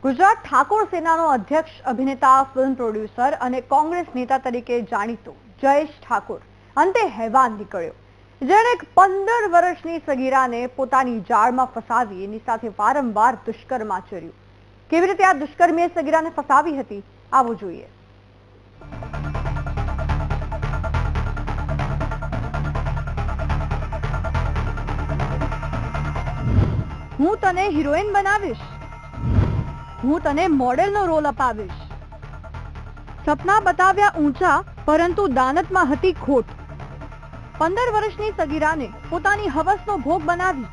ગુજરાત ઠાકોર સેનાનો અધ્યક્ષ, અભિનેતા, film producer અને કોંગ્રેસ નેતા તરીકે જાણીતો જયેશ ઠાકોર અંતે હેવાન નીકળ્યો. જેણે 15 વર્ષની સગીરાને પોતાની જાળમાં ફસાવી એની સાથે વારંવાર દુષ્કર્મ આચર્યું. કેવી રીતે આ દુષ્કર્મીએ સગીરાને ફસાવી હતી, આવો જોઈએ. હું તને હિરોઈન બનાવીશ, હું તને મોડેલનો રોલ અપાવીશ. સપના બતાવ્યા ઊંચા, પરંતુ દાનતમાં હતી ખોટ. 15 વર્ષની સગીરાને પોતાની હવસનો ભોગ બનાવી.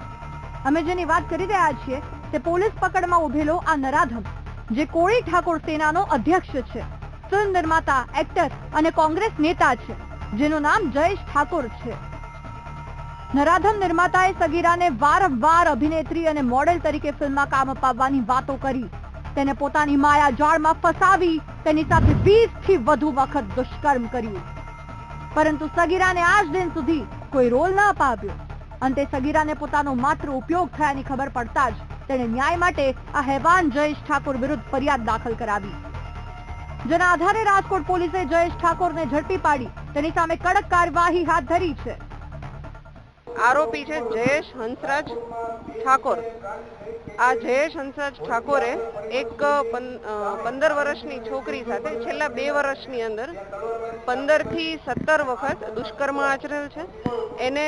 અમે જેની વાત કરી રહ્યા છીએ તે પોલીસ પકડમાં ઉભેલો આ નરાધમ, જે કોળી ઠાકોર સેનાનો અધ્યક્ષ છે, ફિલ્મ નિર્માતા, એક્ટર અને કોંગ્રેસ નેતા છે, જેનું નામ જયેશ ઠાકોર છે. નરાધમ નિર્માતાએ સગીરાને વારંવાર અભિનેત્રી અને મોડેલ તરીકે ફિલ્મમાં કામ અપાવવાની વાતો કરી. તેને પોતાની માયા જાળમાં ફસાવી તેની સાથે 20 થી વધુ વખત દુષ્કર્મ કર્યું. પરંતુ સગીરાને આજ દિન સુધી કોઈ રોલ ન અપાવ્યો. અંતે સગીરાને પોતાનો માત્ર ઉપયોગ થયાની ખબર પડતા જ તેણે ન્યાય માટે આ હેવાન જયેશ ઠાકોર વિરુદ્ધ ફરિયાદ દાખલ કરાવી. જેના આધારે રાજકોટ પોલીસે જયેશ ઠાકોરને ઝડપી પાડી તેની સામે કડક કાર્યવાહી હાથ ધરી છે. આરોપી છે જયેશ હંસરાજ ઠાકોર. આ જયેશ હંસરાજ ઠાકોરે એક 15 વર્ષની છોકરી સાથે છેલ્લા 2 વર્ષની અંદર 15 થી 17 વખત દુષ્કર્મ આચરેલ છે. એને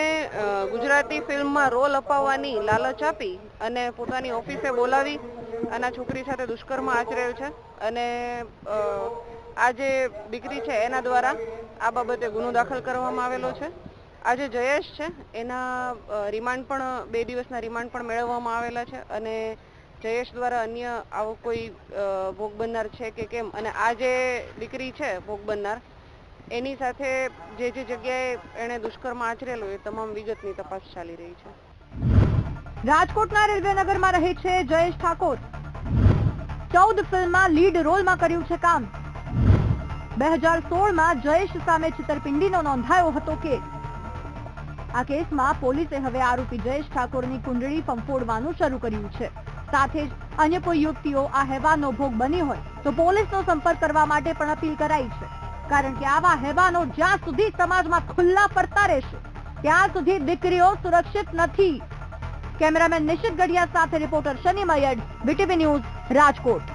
ગુજરાતી ફિલ્મમાં રોલ અપાવવાની લાલચ આપી અને પોતાની ઓફિસે બોલાવી અને છોકરી સાથે દુષ્કર્મ આચરેલ છે. અને આ જે દીકરી છે એના દ્વારા આ બાબતે ગુનો દાખલ કરવામાં આવેલો છે. આ જે જયેશ છે એના રિમાન્ડ પણ 2 દિવસના રિમાન્ડ પણ મેળવવામાં આવેલા છે. અને જયેશ દ્વારા અન્ય આવો કોઈ ભોગ બનનાર છે કે કેમ, અને આ જે દીકરી છે ભોગ બનનાર, એની સાથે જે જગ્યાએ એણે દુષ્કર્મ આચરેલું એ તમામ વિગતની તપાસ ચાલી રહી છે. રાજકોટના રેલવેનગરમાં રહે છે જયેશ ઠાકોર. 14 ફિલ્મમાં લીડ રોલમાં કર્યું છે કામ. 2016માં જયેશ સામે છેતરપિંડીનો નોંધાયો હતો કેસ. આ કેસમાં પોલીસે હવે આરોપી જયેશ ઠાકોરની કુંડળી ફંફોડવાનું શરૂ કર્યું છે. સાથે જ અન્ય કોઈ યુવતીઓ આ હેવાનનો ભોગ બની હોય તો પોલીસનો સંપર્ક કરવા માટે પણ અપીલ કરાઈ છે. કારણ કે આવા હેવાનો જ્યાં સુધી સમાજમાં ખુલ્લા પડતા રહેશે ત્યાં સુધી દીકરીઓ સુરક્ષિત નથી. કેમેરામેન નિશિત ગઢિયા સાથે રિપોર્ટર શનિ મયડ, વીટીવી ન્યૂઝ, રાજકોટ.